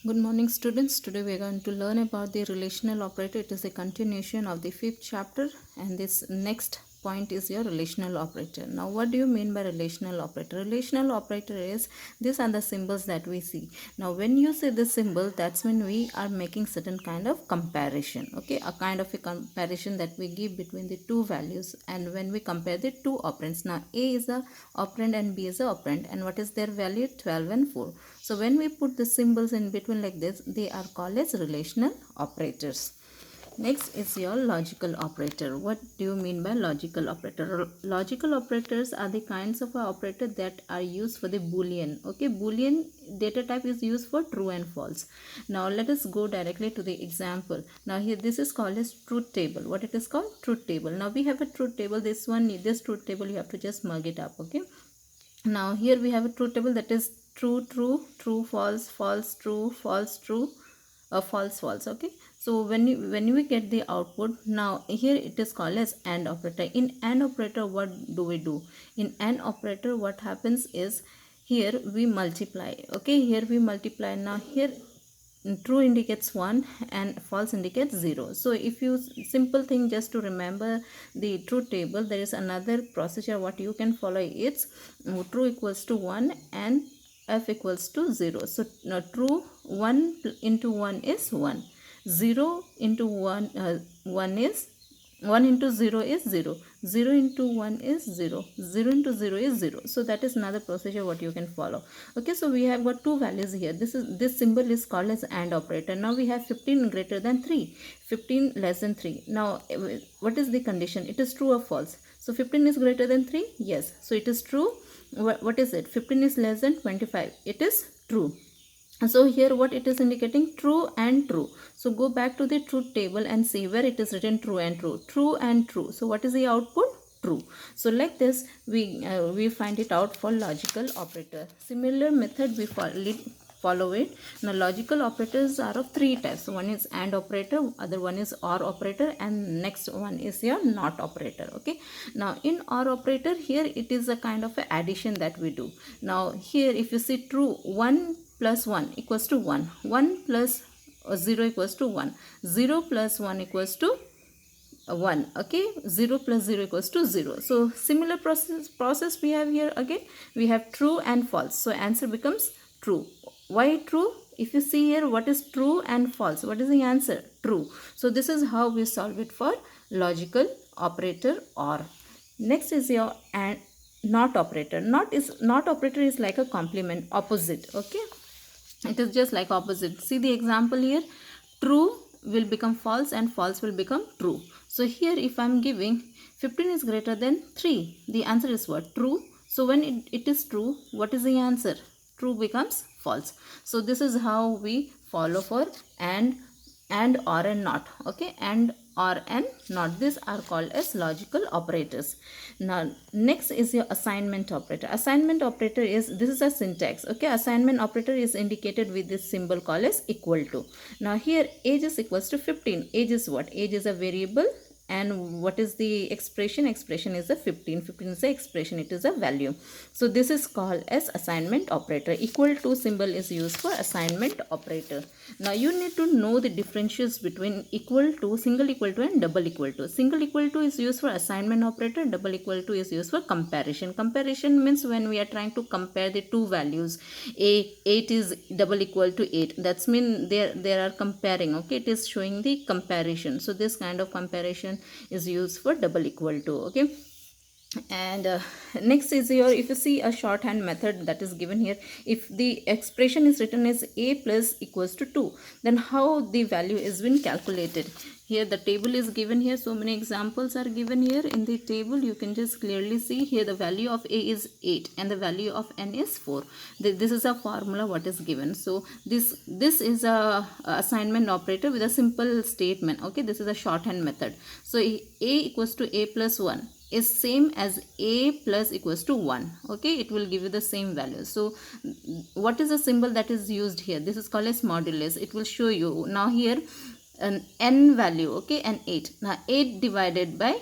Good morning, students. Today we are going to learn about the relational operator. It is a continuation of the fifth chapter, and this next point is your relational operator. Now, what do you mean by relational operator? Relational operator is these are the symbols that we see. Now, when you see the symbol, that's when we are making certain kind of comparison. Okay, a kind of a comparison that we give between the two values, and when we compare the two operands. Now, A is a operand and B is a operand, and what is their value? 12 and 4. So when we put the symbols in between like this, they are called as relational operators. Next is your logical operator. What do you mean by logical operator? Logical operators are the kinds of operator that are used for the Boolean. Okay, Boolean data type is used for true and false. Now let us go directly to the example. Now here this is called as truth table. What it is called? Truth table. Now we have a truth table. This truth table you have to just mug it up. Okay. Now here we have a truth table that is true, true, true, false, false, true, false, true, false, false. Okay. So when we get the output, now here it is called as AND operator. In AND operator, what do we do? In AND operator, what happens is here we multiply. Okay. Here we multiply. Now here true indicates 1 and false indicates 0. So if you simple thing just to remember the truth table, there is another procedure what you can follow. It's true equals to 1 and f equals to 0. So now true 1 into 1 is 1, 0 into 1 is 1 into 0 is 0, 0 into 1 is 0, 0 into 0 is 0. So that is another procedure what you can follow. Okay, so we have got two values here. This symbol is called as AND operator. Now we have 15 greater than 3, 15 less than 3. Now what is the condition? It is true or false? So 15 is greater than 3? Yes. So it is true. What is it? 15 is less than 25. It is true. So here what it is indicating? True and true. So go back to the truth table and see where it is written true and true. True and true. So what is the output? True. So like this we find it out for logical operator. Similar method we follow it. Now logical operators are of three types. One is AND operator, other one is OR operator, and next one is your NOT operator. Okay. Now in OR operator, here it is a kind of a addition that we do. Now here if you see true, 1 plus 1 equals to 1, 1 plus 0 equals to 1, 0 plus 1 equals to 1. Okay, 0 plus 0 equals to 0. So similar process we have here. Again we have true and false, so answer becomes true. Why true? If you see here, what is true and false? What is the answer? True. So this is how we solve it for logical operator OR. Next is your AND NOT operator. NOT operator is like a complement, opposite. Okay, it is just like opposite. See the example here. True will become false and false will become true. So here if I am giving 15 is greater than 3, the answer is what? True. So when it is true, what is the answer? True becomes false. So this is how we follow for AND, OR and NOT. Okay, AND, OR and NOT. These are called as logical operators. Now next is your assignment operator. Assignment operator is, this is a syntax. Okay, assignment operator is indicated with this symbol called as equal to. Now here age is equals to 15. Age is what? Age is a variable. And what is the expression? Expression is a 15. 15 is a expression, it is a value. So this is called as assignment operator. Equal to symbol is used for assignment operator. Now you need to know the differentials between equal to, single equal to and double equal to. Single equal to is used for assignment operator. Double equal to is used for comparison. Comparison means when we are trying to compare the two values. 8 is double equal to 8. That's mean they are comparing. Okay, it is showing the comparison. So this kind of comparison is used for double equal to. Okay, and next is your, if you see a shorthand method that is given here, if the expression is written as a plus equals to 2, then how the value is been calculated? Here the table is given here, so many examples are given here in the table. You can just clearly see here the value of a is 8 and the value of n is 4. This is a formula what is given. So this is a assignment operator with a simple statement. Okay, this is a shorthand method. So a equals to a plus 1 is same as a plus equals to 1. Okay, it will give you the same value. So what is the symbol that is used here? This is called as modulus. It will show you. Now here an n value, okay, and 8. Now 8 divided by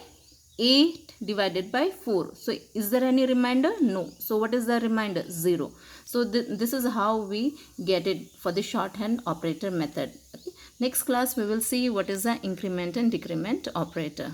8 divided by 4. So is there any remainder? No. So what is the remainder? 0. So this is how we get it for the shorthand operator method. Okay. Next class we will see what is the increment and decrement operator.